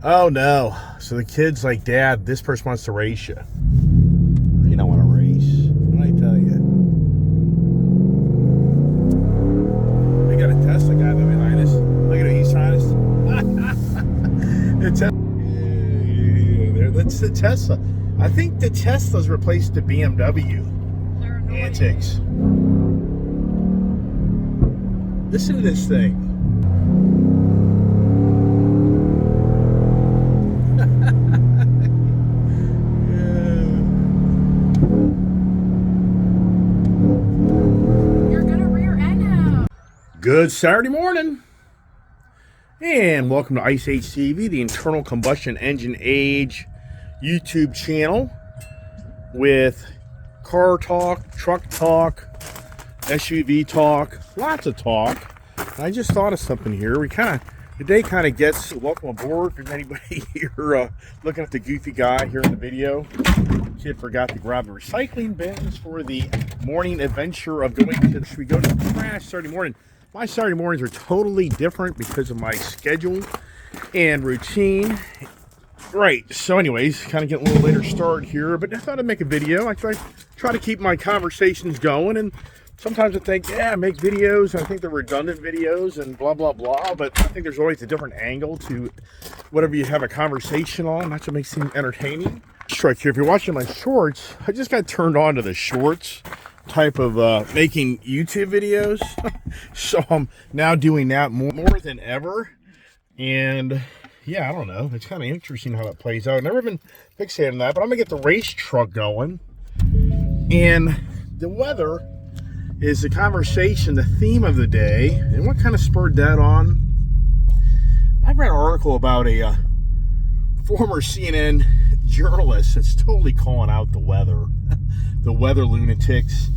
Oh no. So the kid's like, Dad, this person wants to race you. You don't want to race. What did I tell you? We got a Tesla guy behind us. Look at him, he's trying to. That's the Tesla. I think the Tesla's replaced the BMW. Antics. Listen to this thing. Good Saturday morning, and welcome to Ice Age TV, the internal combustion engine age YouTube channel with car talk, truck talk, SUV talk, lots of talk. I just thought of something here. The day kind of gets, welcome aboard. If anybody here looking at the goofy guy here in the video, kid forgot to grab the recycling bins for the morning adventure of going to, should we go to the crash Saturday morning? My Saturday mornings are totally different because of my schedule and routine. Right, so anyways, kind of getting a little later start here, but I thought I'd make a video. I try to keep my conversations going, and sometimes I think, yeah, make videos, and I think they're redundant videos and blah, blah, blah, but I think there's always a different angle to whatever you have a conversation on. That's what makes it entertaining. Strike here, if you're watching my shorts, I just got turned on to the shorts type of making YouTube videos. So I'm now doing that more than ever. And yeah, I don't know. It's kind of interesting how that plays out. I've never been fixated on that, but I'm gonna get the race truck going. And the weather is the conversation, the theme of the day. And what kind of spurred that on? I read an article about a former CNN journalist that's totally calling out the weather. The weather lunatics.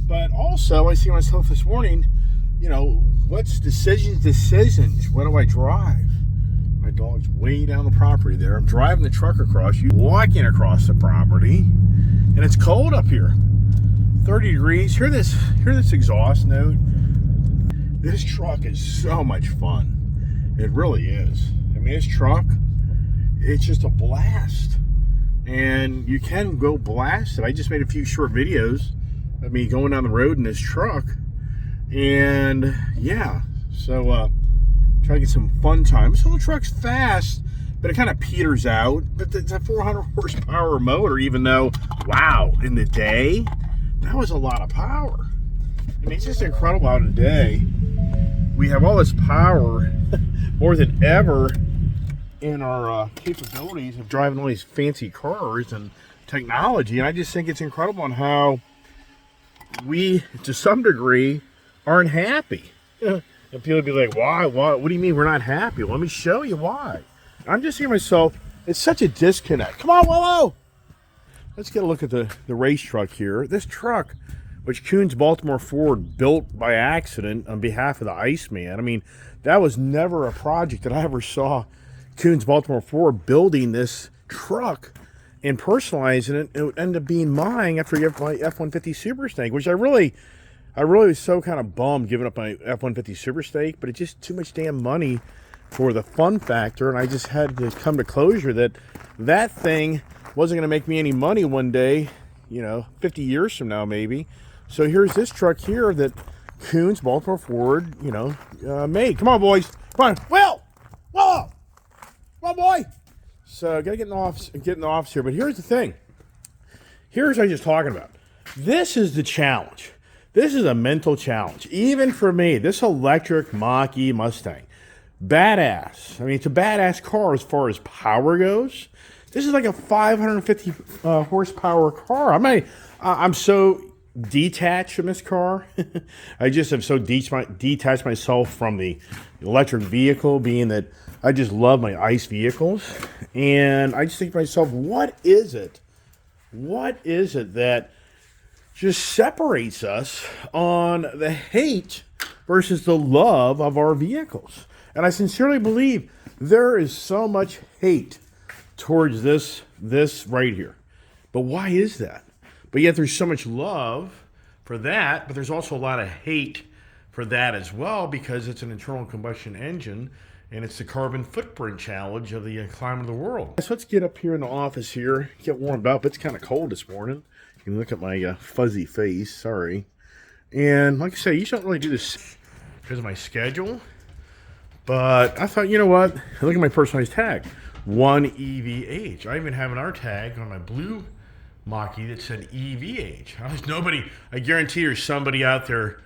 But also, I see myself this morning, you know, what's decisions? What do I drive? My dog's way down the property there. I'm driving the truck across, you walking across the property, and it's cold up here. 30 degrees. Hear this exhaust note. This truck is so much fun. It really is. I mean, this truck, it's just a blast. And you can go blast it. I just made a few short videos of me going down the road in this truck. And yeah, so try to get some fun time. This little truck's fast, but it kind of peters out. But it's a 400 horsepower motor, even though, wow, in the day, that was a lot of power. I mean, it's just incredible how today we have all this power more than ever in our capabilities of driving all these fancy cars and technology. And I just think it's incredible on how we, to some degree, aren't happy. And people would be like, why? What do you mean we're not happy? Well, let me show you why. I'm just thinking to myself, it's such a disconnect. Come on, Willow! Let's get a look at the race truck here. This truck, which Koons Baltimore Ford built by accident on behalf of the Iceman. I mean, that was never a project that I ever saw Koons Baltimore Ford building this truck and personalizing it. It would end up being mine after you have my F-150 Super Snake, which I really was so kind of bummed giving up my F-150 Super Snake, but it's just too much damn money for the fun factor, and I just had to come to closure that thing wasn't going to make me any money one day, 50 years from now maybe. So here's this truck here that Koons Baltimore Ford, made. Come on, boys. Come on. Will! Whoa! Come on, boy! So, gotta get in the office here. But here's the thing. Here's what I was just talking about. This is the challenge. This is a mental challenge. Even for me, this electric Mach-E Mustang. Badass. I mean, it's a badass car as far as power goes. This is like a 550 horsepower car. I'm so detached from this car. I just have so detached myself from the electric vehicle, being that I just love my ICE vehicles. And I just think to myself, what is it that just separates us on the hate versus the love of our vehicles? And I sincerely believe there is so much hate towards this right here. But why is that? But yet there's so much love for that, but there's also a lot of hate for that as well, because it's an internal combustion engine and it's the carbon footprint challenge of the climate of the world. So let's get up here in the office here, get warmed up. It's kind of cold this morning. You can look at my fuzzy face, sorry. And like I say, you don't really do this because of my schedule. But I thought, you know what? Look at my personalized tag. 1EVH. I even have an R tag on my blue Mach-E that said EVH. I guarantee there's somebody out there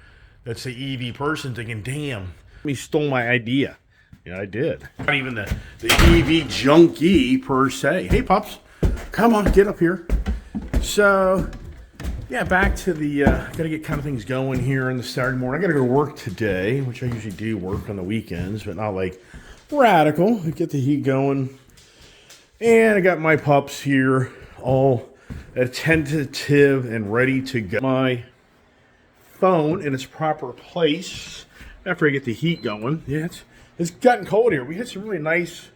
that's the EV person thinking, damn, he stole my idea. Yeah, I did. Not even the EV junkie per se. Hey, pups, come on, get up here. So, yeah, back to the, gotta get kind of things going here on the Saturday morning. I gotta go to work today, which I usually do work on the weekends, but not like radical. Get the heat going. And I got my pups here all attentive and ready to go. My phone in its proper place after I get the heat going. Yeah, it's gotten cold here. We had some really nice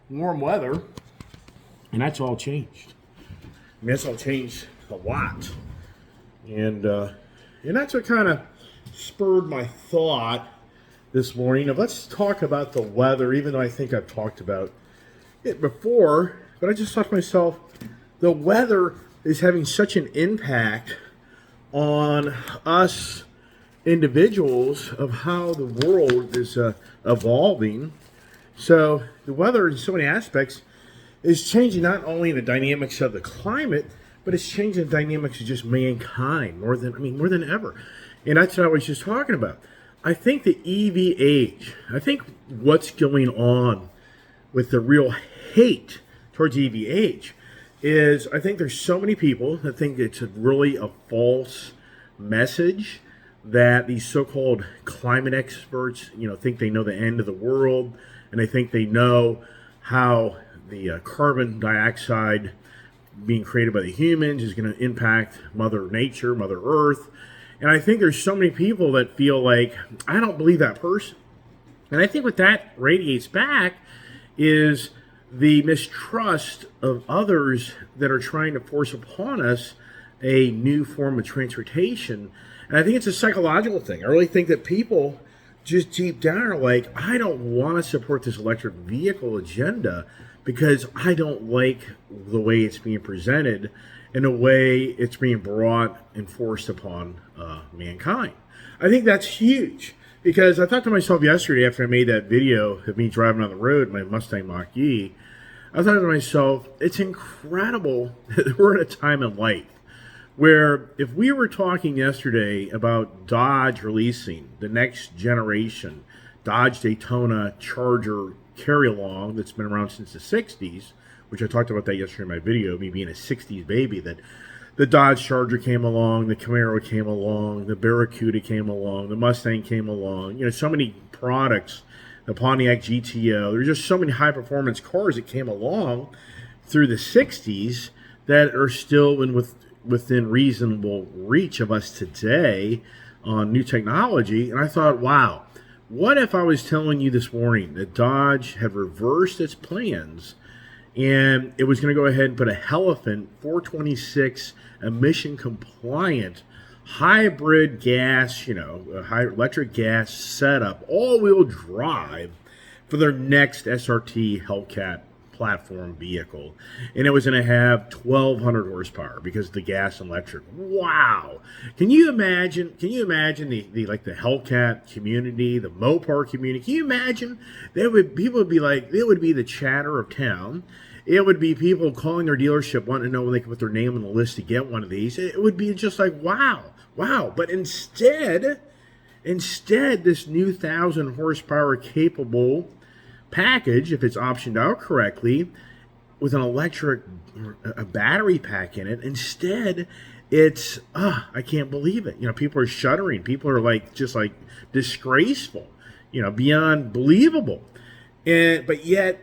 warm weather, and that's all changed. I mean, that's all changed a lot. And that's what kind of spurred my thought this morning of let's talk about the weather, even though I think I've talked about it before. But I just thought to myself, the weather is having such an impact on us individuals of how the world is evolving. So the weather in so many aspects is changing not only the dynamics of the climate, but it's changing the dynamics of just mankind more than ever. And that's what I was just talking about. I think the EV age, I think what's going on with the real hate towards EV age is I think there's so many people that think it's really a false message that these so-called climate experts, think they know the end of the world, and they think they know how the carbon dioxide being created by the humans is going to impact Mother Nature, Mother Earth. And I think there's so many people that feel like, I don't believe that person. And I think what that radiates back is the mistrust of others that are trying to force upon us a new form of transportation. And I think it's a psychological thing. I really think that people just deep down are like, I don't want to support this electric vehicle agenda because I don't like the way it's being presented and the way it's being brought and forced upon mankind. I think that's huge because I thought to myself yesterday after I made that video of me driving on the road in my Mustang Mach-E, I thought to myself, it's incredible that we're at a time in life where if we were talking yesterday about Dodge releasing the next generation Dodge Daytona Charger carry-along that's been around since the 60s, which I talked about that yesterday in my video, me being a 60s baby, that the Dodge Charger came along, the Camaro came along, the Barracuda came along, the Mustang came along, so many products, the Pontiac GTO, there's just so many high-performance cars that came along through the 60s that are still within reasonable reach of us today on new technology. And I thought, wow, what if I was telling you this morning that Dodge had reversed its plans and it was going to go ahead and put a Helephant 426 emission compliant hybrid gas, high electric gas setup, all-wheel drive for their next SRT Hellcat platform vehicle, and it was going to have 1,200 horsepower because of the gas and electric. Wow! Can you imagine? the Hellcat community, the Mopar community? Can you imagine? People would be like, it would be the chatter of town. It would be people calling their dealership wanting to know when they can put their name on the list to get one of these. It would be just like, wow. But instead, this new 1,000 horsepower capable package, if it's optioned out correctly, with a battery pack in it, instead it's, I can't believe it. People are shuddering. People are just disgraceful, beyond believable. But yet,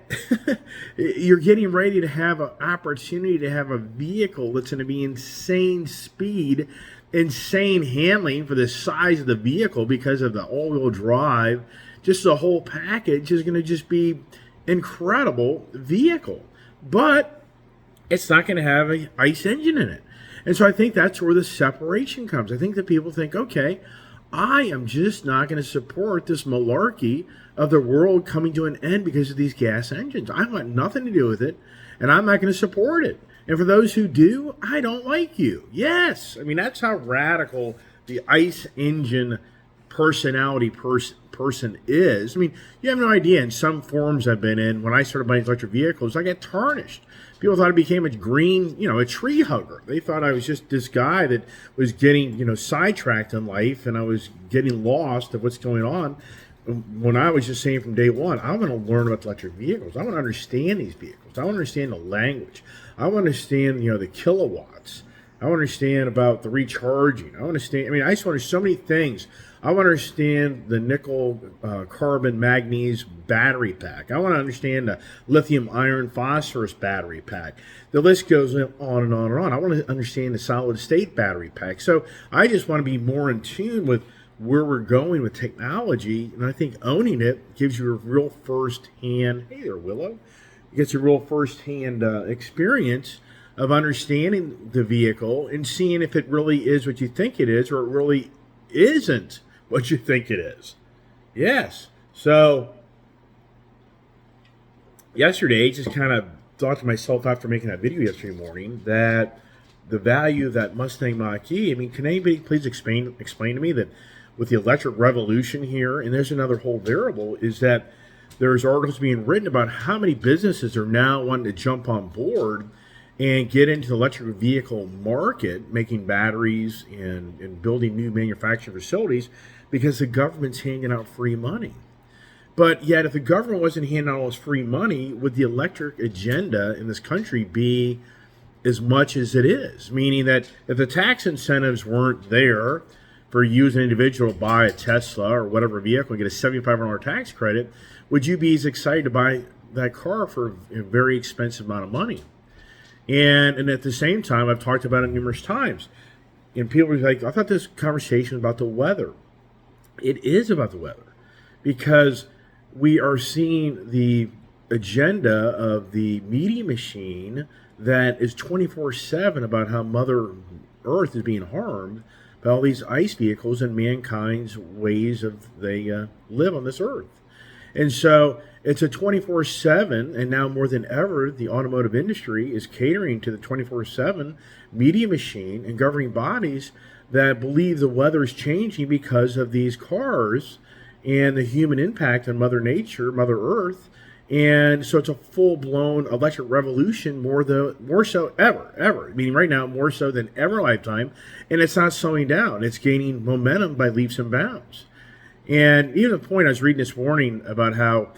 you're getting ready to have an opportunity to have a vehicle that's going to be insane speed, insane handling for the size of the vehicle because of the all-wheel drive. Just the whole package is going to just be incredible vehicle. But it's not going to have an ICE engine in it. And so I think that's where the separation comes. I think that people think, okay, I am just not going to support this malarkey of the world coming to an end because of these gas engines. I want nothing to do with it, and I'm not going to support it. And for those who do, I don't like you. Yes. I mean, that's how radical the ICE engine personality person is. I mean, you have no idea. In some forums I've been in, when I started buying electric vehicles, I got tarnished. People thought I became a green, a tree hugger. They thought I was just this guy that was getting, sidetracked in life, and I was getting lost of what's going on. When I was just saying from day one, I want to learn about electric vehicles. I want to understand these vehicles. I want to understand the language. I want to understand, the kilowatts. I want to understand about the recharging. I understand. I mean, I just want to so many things. I want to understand the nickel, carbon, manganese battery pack. I want to understand the lithium, iron, phosphorus battery pack. The list goes on and on and on. I want to understand the solid state battery pack. So I just want to be more in tune with where we're going with technology. And I think owning it gives you a real first-hand, hey there, Willow, it gets a real first-hand experience of understanding the vehicle and seeing if it really is what you think it is or it really isn't what you think it is. Yes. So yesterday, just kind of thought to myself after making that video yesterday morning that the value of that Mustang Mach-E, I mean, can anybody please explain to me that with the electric revolution here, and there's another whole variable, is that there's articles being written about how many businesses are now wanting to jump on board and get into the electric vehicle market, making batteries and building new manufacturing facilities because the government's handing out free money. But yet, if the government wasn't handing out all this free money, would the electric agenda in this country be as much as it is? Meaning that if the tax incentives weren't there for you as an individual to buy a Tesla or whatever vehicle and get a $7,500 tax credit, would you be as excited to buy that car for a very expensive amount of money? And at the same time, I've talked about it numerous times. And people are like, I thought this conversation was about the weather. It is about the weather because we are seeing the agenda of the media machine that is 24/7 about how Mother Earth is being harmed by all these ICE vehicles and mankind's ways of they live on this earth. And so it's a 24/7, and now more than ever, the automotive industry is catering to the 24/7 media machine and governing bodies that believe the weather is changing because of these cars and the human impact on Mother Nature, Mother Earth. And so it's a full-blown electric revolution, more so ever. Meaning right now, more so than ever in a lifetime. And it's not slowing down. It's gaining momentum by leaps and bounds. And even the point I was reading this morning about how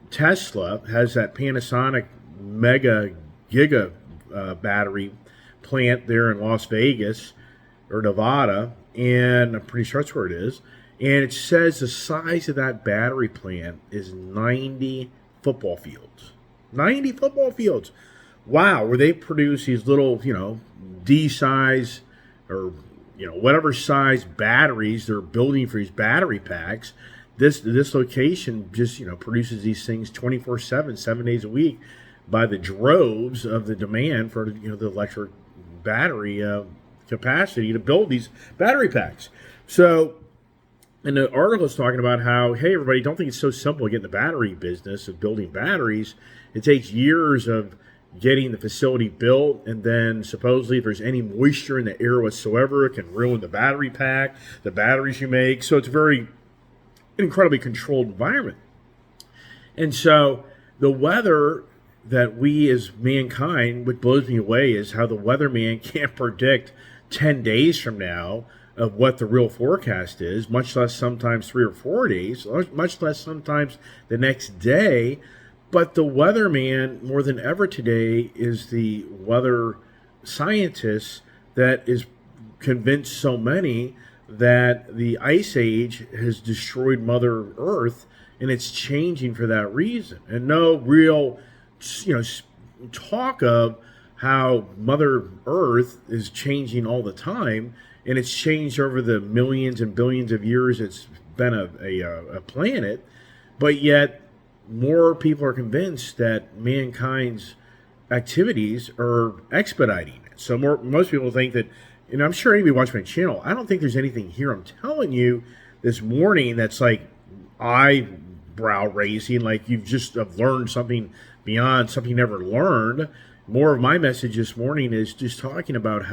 Tesla has that Panasonic mega giga battery plant there in Las Vegas or Nevada, and I'm pretty sure that's where it is. And it says the size of that battery plant is 90 football fields. 90 football fields. Wow, where they produce these little, D size or whatever size batteries they're building for these battery packs. This location just produces these things 24/7, 7 days a week, by the droves of the demand for the electric battery capacity to build these battery packs. So, and the article is talking about how, hey, everybody, don't think it's so simple to get in the battery business of building batteries. It takes years of getting the facility built, and then supposedly if there's any moisture in the air whatsoever, it can ruin the battery pack, the batteries you make. So it's a very incredibly controlled environment. And so the weather that we as mankind, what blows me away is how the weatherman can't predict 10 days from now of what the real forecast is, much less sometimes 3 or 4 days, much less sometimes the next day. But the weatherman, more than ever today, is the weather scientist that is convinced so many that the ice age has destroyed Mother Earth, and it's changing for that reason. And no real, talk of how Mother Earth is changing all the time, and it's changed over the millions and billions of years it's been a planet, but yet more people are convinced that mankind's activities are expediting it. So most people think that, I'm sure anybody watching my channel, I don't think there's anything here I'm telling you this morning that's like eyebrow raising, like you've just have learned something beyond something you never learned. More of my message this morning is just talking about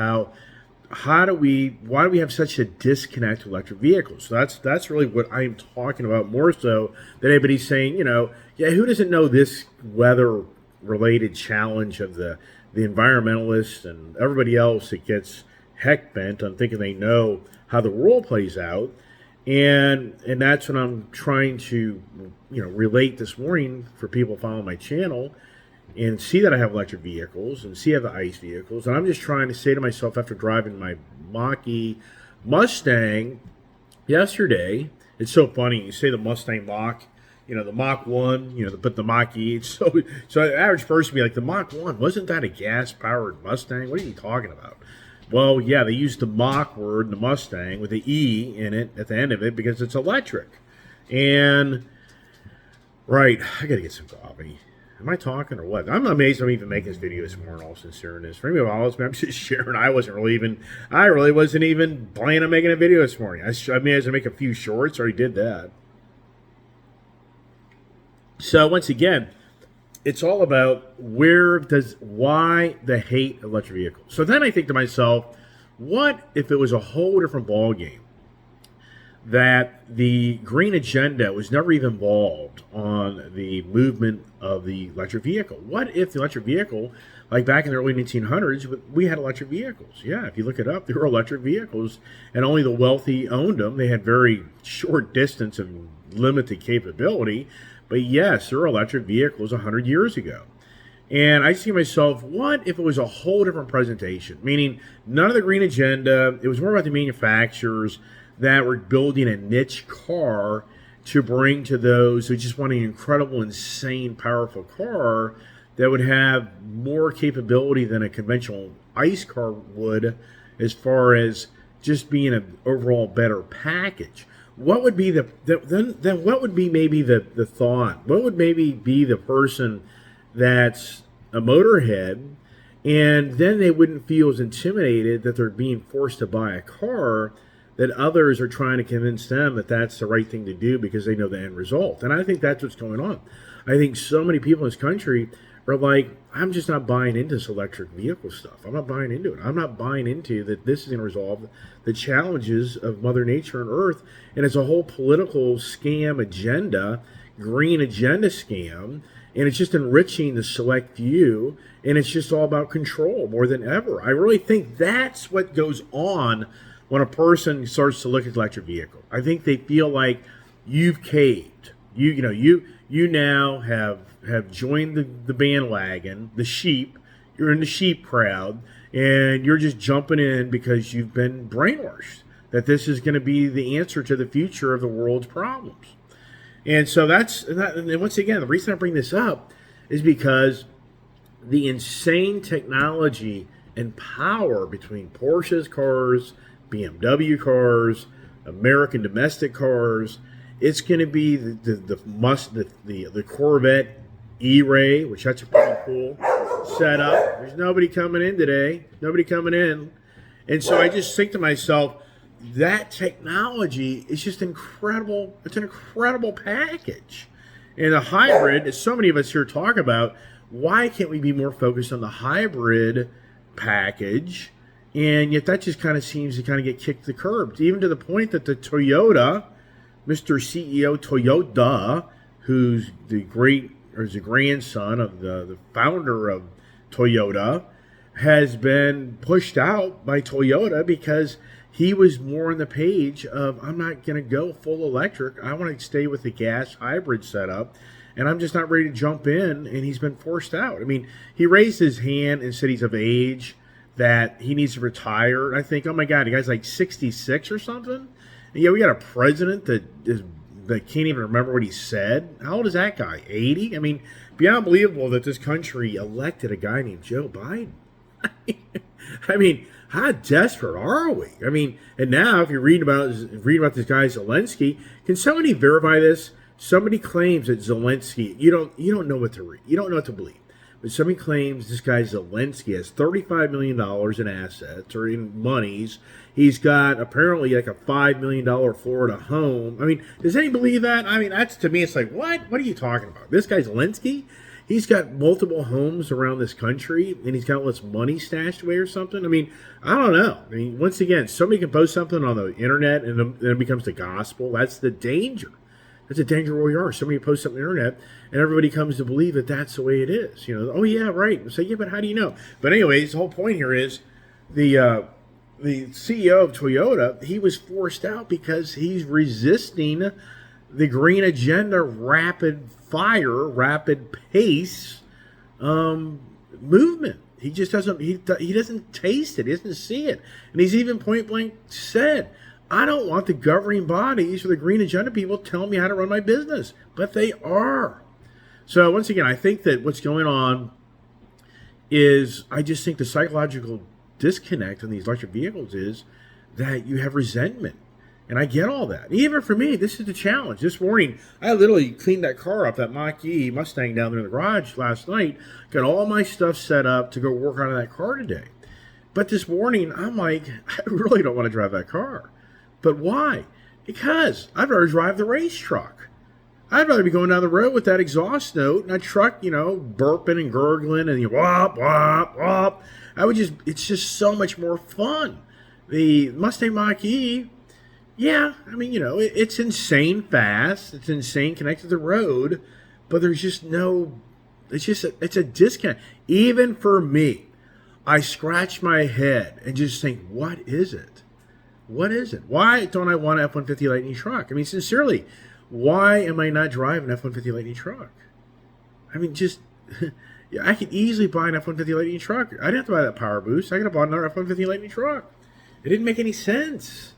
why do we have such a disconnect with electric vehicles? So that's really what I'm talking about, more so than anybody's saying, yeah, who doesn't know this weather related challenge of the environmentalists and everybody else that gets heck bent on thinking they know how the world plays out. And that's what I'm trying to relate this morning for people following my channel and see that I have electric vehicles and see I have the ICE vehicles. And I'm just trying to say to myself, after driving my Mach-E Mustang yesterday, it's so funny. You say the Mustang Mach, the Mach 1, but the Mach-E. So the average person would be like, the Mach 1, wasn't that a gas-powered Mustang? What are you talking about? Well, yeah, they used the Mach word, the Mustang, with the E in it at the end of it because it's electric. And, right, I got to get some coffee. Am I talking or what? I'm amazed I'm even making this video this morning, all sincereness. For me, I'm just sharing. I really wasn't even planning on making a video this morning. I mean, as I make a few shorts, I already did that. So once again, it's all about why the hate of electric vehicles. So then I think to myself, what if it was a whole different ballgame? That the green agenda was never even involved on the movement of the electric vehicle. What if the electric vehicle, like back in the early 1900s, we had electric vehicles? Yeah, if you look it up, there were electric vehicles, and only the wealthy owned them. They had very short distance and limited capability, but yes, there were electric vehicles 100 years ago. And I see myself, what if it was a whole different presentation? Meaning, none of the green agenda, it was more about the manufacturers that were building a niche car to bring to those who just want an incredible, insane, powerful car that would have more capability than a conventional ICE car would, as far as just being an overall better package. What would be then what would be maybe the thought? What would maybe be the person that's a motorhead, and then they wouldn't feel as intimidated that they're being forced to buy a car, that others are trying to convince them that that's the right thing to do because they know the end result. And I think that's what's going on. I think so many people in this country are like, I'm just not buying into this electric vehicle stuff. I'm not buying into it. I'm not buying into that this is going to resolve the challenges of Mother Nature and Earth. And it's a whole political scam agenda, green agenda scam, and it's just enriching the select few, and it's just all about control more than ever. I really think that's what goes on when a person starts to look at electric vehicle. I think they feel like you've caved. You now have joined the bandwagon, the sheep. You're in the sheep crowd, and you're just jumping in because you've been brainwashed that this is going to be the answer to the future of the world's problems. And so and once again, the reason I bring this up is because the insane technology and power between Porsche's cars, BMW cars, American domestic cars. It's going to be the Corvette E-Ray, which that's a pretty cool setup. There's nobody coming in today. Nobody coming in. And so I just think to myself, that technology is just incredible. It's an incredible package. And the hybrid, as so many of us here talk about, why can't we be more focused on the hybrid package? And yet that just kind of seems to kind of get kicked to the curb, even to the point that the Toyota, Mr. CEO Toyoda, who's the grandson of the founder of Toyota, has been pushed out by Toyota because he was more on the page of, I'm not going to go full electric. I want to stay with the gas hybrid setup, and I'm just not ready to jump in, and he's been forced out. I mean, he raised his hand and said he's of age, that he needs to retire. And I think, oh my God, the guy's like 66 or something. And yeah, we got a president that can't even remember what he said. How old is that guy? 80? I mean, beyond unbelievable that this country elected a guy named Joe Biden. I mean, how desperate are we? I mean, and now if you're reading about this guy Zelensky, can somebody verify this? Somebody claims that Zelensky, you don't know what to read. You don't know what to believe. but somebody claims this guy Zelensky has $35 million in assets or in monies. He's got apparently like a $5 million Florida home. I mean, does anybody believe that? I mean, that's, to me, it's like, what? What are you talking about? This guy Zelensky? He's got multiple homes around this country, and he's got all this money stashed away or something. I mean, I don't know. I mean, once again, somebody can post something on the internet, and then it becomes the gospel. That's the danger. That's a danger where we are. Somebody posts something on the internet, and everybody comes to believe that that's the way it is. You know, oh, yeah, right. And say, yeah, but how do you know? But anyways, the whole point here is the CEO of Toyota, he was forced out because he's resisting the green agenda rapid pace movement. He just doesn't he doesn't taste it, he doesn't see it. And he's even point blank said, I don't want the governing bodies or the green agenda people telling me how to run my business. But they are. So once again, I think that what's going on is, I just think the psychological disconnect in these electric vehicles is that you have resentment. And I get all that. Even for me, this is the challenge. This morning, I literally cleaned that car up, that Mach-E Mustang down there in the garage last night. Got all my stuff set up to go work on that car today. But this morning, I'm like, I really don't want to drive that car. But why? Because I'd rather drive the race truck. I'd rather be going down the road with that exhaust note and that truck, you know, burping and gurgling and whop, whop, whop. It's just so much more fun. The Mustang Mach-E, yeah, I mean, you know, it's insane fast. It's insane connected to the road, but there's just no, it's a disconnect. Even for me, I scratch my head and just think, what is it? What is it? Why don't I want an F-150 Lightning truck? I mean, sincerely, why am I not driving an F-150 Lightning truck? I mean, just, I could easily buy an F-150 Lightning truck. I didn't have to buy that Power Boost. I could have bought another F-150 Lightning truck. It didn't make any sense.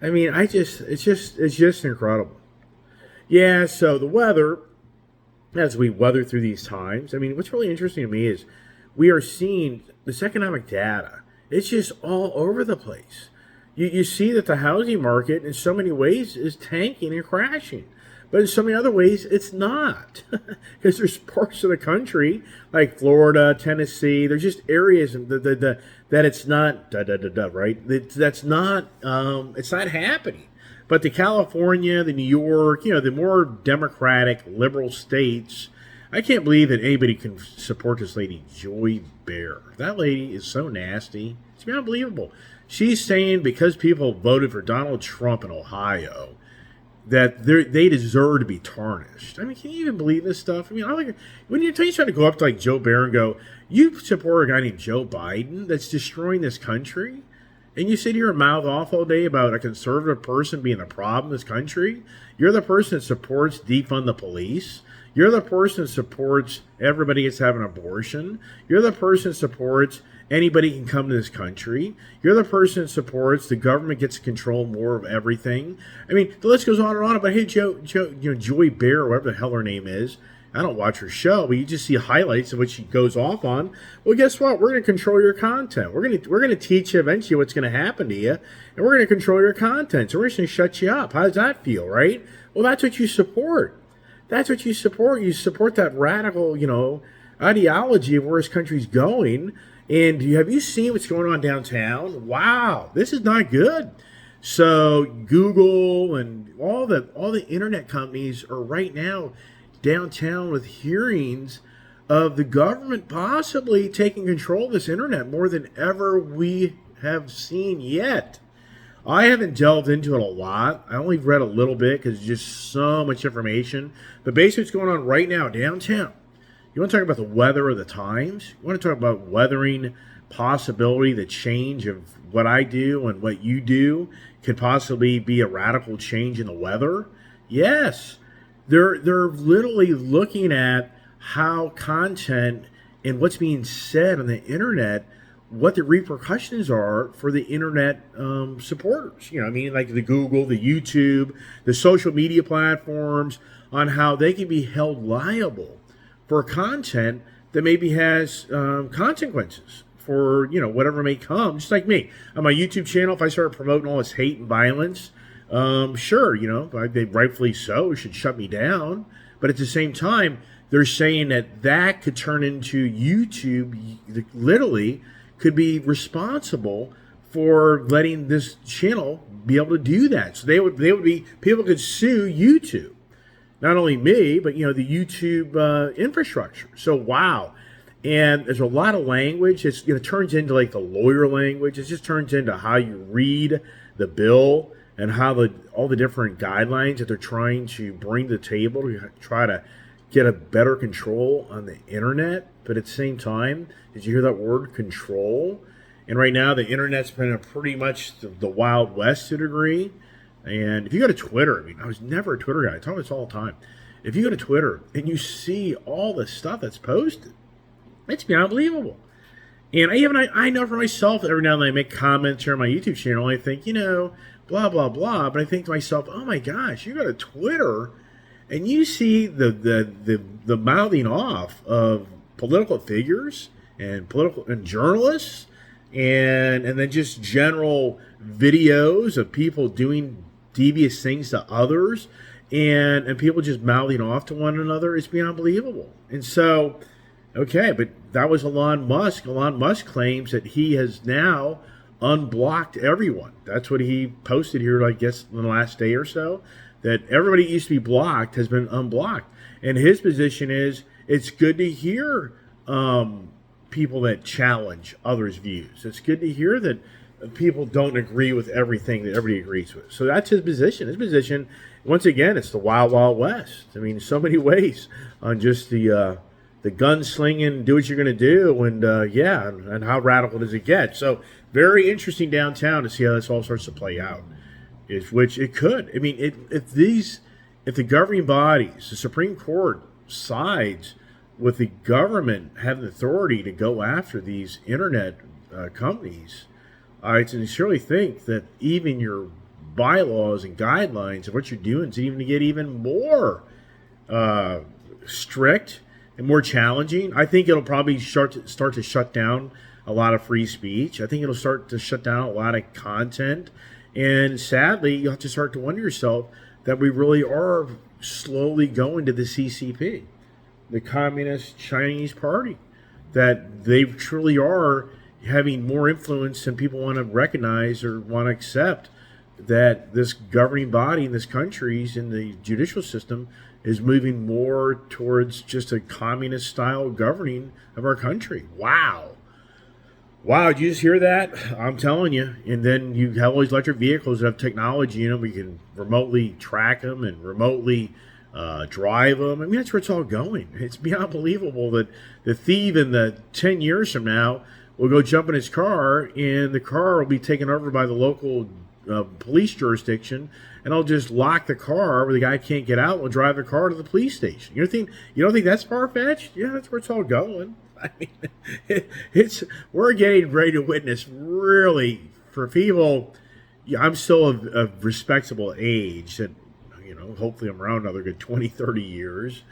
I mean, it's just incredible. Yeah, so the weather, as we weather through these times, I mean, what's really interesting to me is we are seeing this economic data. It's just all over the place. You see that the housing market in so many ways is tanking and crashing. But in so many other ways, it's not. Because there's parts of the country, like Florida, Tennessee, there's just areas that it's not, right? That's not, it's not happening. But the California, the New York, you know, the more democratic, liberal states, I can't believe that anybody can support this lady, Joy Behar. That lady is so nasty. It's unbelievable. She's saying because people voted for Donald Trump in Ohio, that they deserve to be tarnished. I mean, can you even believe this stuff? I mean, when you're trying to go up to like Joe Behar and go, you support a guy named Joe Biden that's destroying this country, and you sit here and mouth off all day about a conservative person being the problem in this country. You're the person that supports defund the police. You're the person that supports everybody gets to have an abortion. You're the person that supports anybody can come to this country. You're the person that supports the government gets to control more of everything. I mean, the list goes on and on about, hey, Joy Behar, whatever the hell her name is. I don't watch her show, but you just see highlights of what she goes off on. Well, guess what? We're going to control your content. We're going to teach you eventually what's going to happen to you, and we're going to control your content. So we're just going to shut you up. How does that feel, right? Well, that's what you support. That's what you support. You support that radical, you know, ideology of where this country's going. And have you seen what's going on downtown? Wow, this is not good. So Google and all the internet companies are right now downtown with hearings of the government possibly taking control of this internet more than ever we have seen yet. I haven't delved into it a lot. I only read a little bit because there's just so much information. But basically what's going on right now downtown. You want to talk about the weather of the times? You want to talk about weathering possibility, the change of what I do and what you do could possibly be a radical change in the weather? Yes. They're literally looking at how content and what's being said on the internet, what the repercussions are for the internet supporters. You know, I mean, like the Google, the YouTube, the social media platforms, on how they can be held liable for content that maybe has consequences for, you know, whatever may come. Just like me. On my YouTube channel, if I started promoting all this hate and violence, sure, you know, they rightfully so should shut me down. But at the same time, they're saying that that could turn into YouTube, literally could be responsible for letting this channel be able to do that. So they would be, people could sue YouTube, not only me, but the YouTube infrastructure. So wow. And there's a lot of language. It turns into like the lawyer language. It just turns into how you read the bill and how all the different guidelines that they're trying to bring to the table to try to get a better control on the internet. But at the same time, did you hear that word, control? And right now, the internet's been pretty much the Wild West to a degree. And if you go to Twitter, I mean, I was never a Twitter guy. I tell this all the time. If you go to Twitter and you see all the stuff that's posted, it's been unbelievable. And I know for myself, every now and then I make comments here on my YouTube channel, I think, blah, blah, blah. But I think to myself, oh my gosh, you go to Twitter and you see the mouthing off of political figures and journalists and then just general videos of people doing devious things to others and people just mouthing off to one another. It's been unbelievable. And so, okay, but that was Elon Musk. Elon Musk claims that he has now unblocked everyone. That's what he posted here, I guess, in the last day or so, that everybody used to be blocked has been unblocked. And his position is it's good to hear people that challenge others' views. It's good to hear that people don't agree with everything that everybody agrees with. So that's his position. His position, once again, it's the Wild Wild West. I mean, so many ways on just the gunslinging, do what you're going to do, and and how radical does it get? So very interesting downtown to see how this all starts to play out. Which it could. I mean, if the governing bodies, the Supreme Court, sides with the government having the authority to go after these internet companies, I sincerely think that even your bylaws and guidelines of what you're doing is even to get even more strict and more challenging. I think it'll probably start to shut down a lot of free speech. I think it'll start to shut down a lot of content. And sadly, you'll have to start to wonder yourself that we really are slowly going to the CCP, the Communist Chinese Party, that they truly are having more influence than people want to recognize or want to accept, that this governing body in this country's in the judicial system is moving more towards just a communist style governing of our country. Wow. Wow, did you just hear that? I'm telling you. And then you have all these electric vehicles that have technology in them. We can remotely track them and remotely drive them. I mean, that's where it's all going. It's beyond unbelievable that the thief in the 10 years from now will go jump in his car and the car will be taken over by the local police jurisdiction, and I'll just lock the car where the guy can't get out and we'll drive the car to the police station. You don't think that's far-fetched? Yeah, that's where it's all going. I mean, we're getting ready to witness, really, for people. Yeah, I'm still of respectable age, that hopefully I'm around another good 20, 30 years.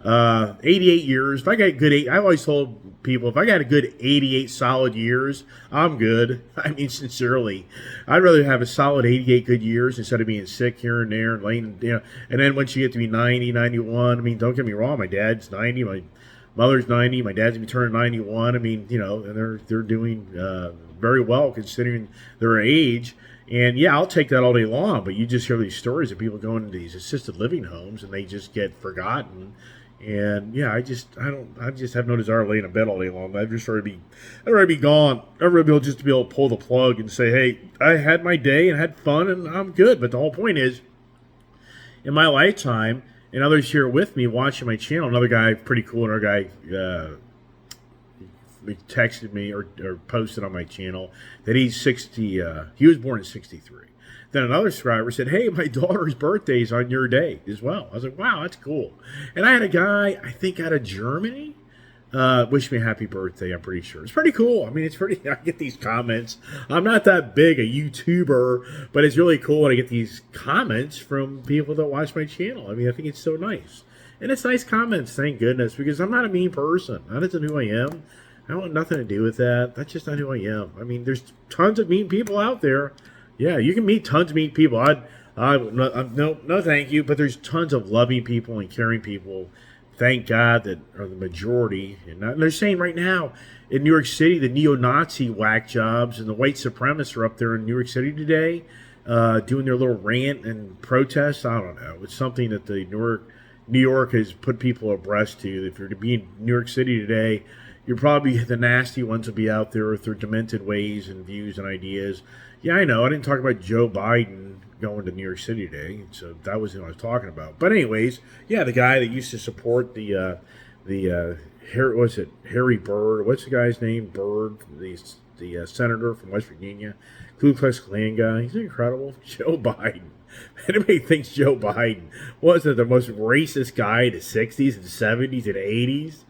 88 years. If I got I've always told people, if I got a good 88 solid years, I'm good. I mean, sincerely, I'd rather have a solid 88 good years instead of being sick here and there and laying, and then once you get to be 90, 91, I mean, don't get me wrong, my dad's 90, my mother's 90, my dad's going to turn 91. I mean, and they're doing very well considering their age. And yeah, I'll take that all day long, but you just hear these stories of people going into these assisted living homes and they just get forgotten. And yeah, I just have no desire to lay in a bed all day long. I'd just rather be gone. I'd rather just to be able to pull the plug and say, hey, I had my day and had fun and I'm good. But the whole point is, in my lifetime, and others here with me watching my channel, another guy, pretty cool, another guy texted me or posted on my channel that he's 60, he was born in 63. Then another subscriber said, hey, my daughter's birthday is on your day as well. I was like, wow, that's cool. And I had a guy, I think out of Germany, wish me a happy birthday, I'm pretty sure. It's pretty cool. I mean, I get these comments. I'm not that big a YouTuber, but it's really cool when I get these comments from people that watch my channel. I mean, I think it's so nice. And it's nice comments, thank goodness, because I'm not a mean person. That isn't who I am. I want nothing to do with that. That's just not who I am. I mean, there's tons of mean people out there. Yeah, you can meet tons of mean people. No, thank you. But there's tons of loving people and caring people thank God that are the majority. And they're saying right now in New York City, the neo-Nazi whack jobs and the white supremacists are up there in New York City today, doing their little rant and protest. I don't know. It's something that the New York has put people abreast to. If you're to be in New York City today, you're probably the nasty ones will be out there with their demented ways and views and ideas. Yeah, I know. I didn't talk about Joe Biden going to New York City today, so that wasn't what I was talking about. But anyways, yeah, the guy that used to support Harry Byrd? What's the guy's name? Byrd, the senator from West Virginia, Ku Klux Klan guy. He's incredible. Joe Biden. Anybody thinks Joe Biden wasn't the most racist guy in the 60s and 70s and 80s?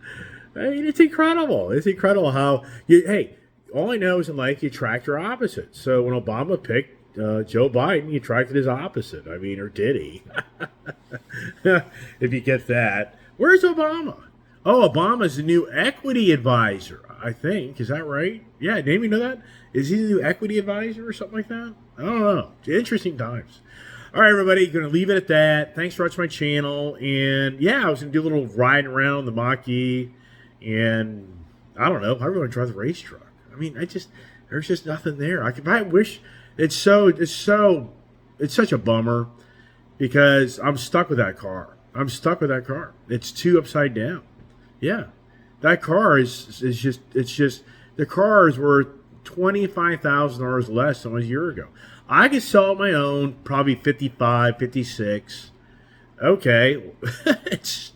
I mean, it's incredible. It's incredible how hey, all I know is in life you attract your opposite. So when Obama picked Joe Biden, he attracted his opposite. I mean, or did he? If you get that. Where's Obama? Oh, Obama's the new equity advisor, I think. Is that right? Yeah, didn't you know that? Is he the new equity advisor or something like that? I don't know. Interesting times. All right, everybody, going to leave it at that. Thanks for watching my channel. And, yeah, I was going to do a little riding around the Mach-E. And, I don't know. I really want to drive the race truck. I mean, there's just nothing there. I wish, it's such a bummer because I'm stuck with that car. It's too upside down. Yeah. That car is just, the car is worth $25,000 less than it was a year ago. I could sell it my own, probably 55, 56. Okay. it's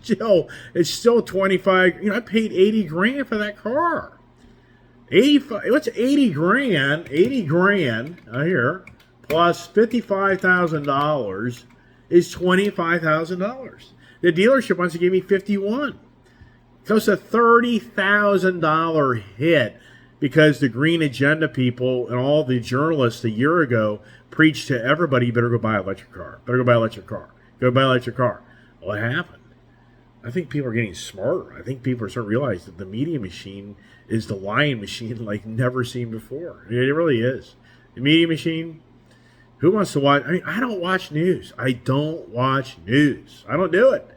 still 25. I paid 80 grand for that car. 85. What's 80 grand? 80 grand here plus $55,000 is $25,000. The dealership wants to give me 51. So it's a $30,000 hit because the green agenda people and all the journalists a year ago preached to everybody, you better go buy an electric car. Go buy an electric car. Well, it happened. I think people are getting smarter. I think people are starting to realize that the media machine is the lying machine like never seen before. It really is. The media machine, who wants to watch? I mean, I don't watch news. I don't do it.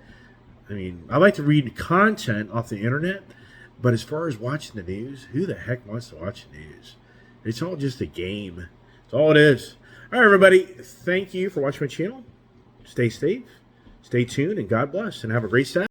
I mean, I like to read content off the internet, but as far as watching the news, who the heck wants to watch the news? It's all just a game. That's all it is. All right, everybody. Thank you for watching my channel. Stay safe, stay tuned, and God bless, and have a great Saturday.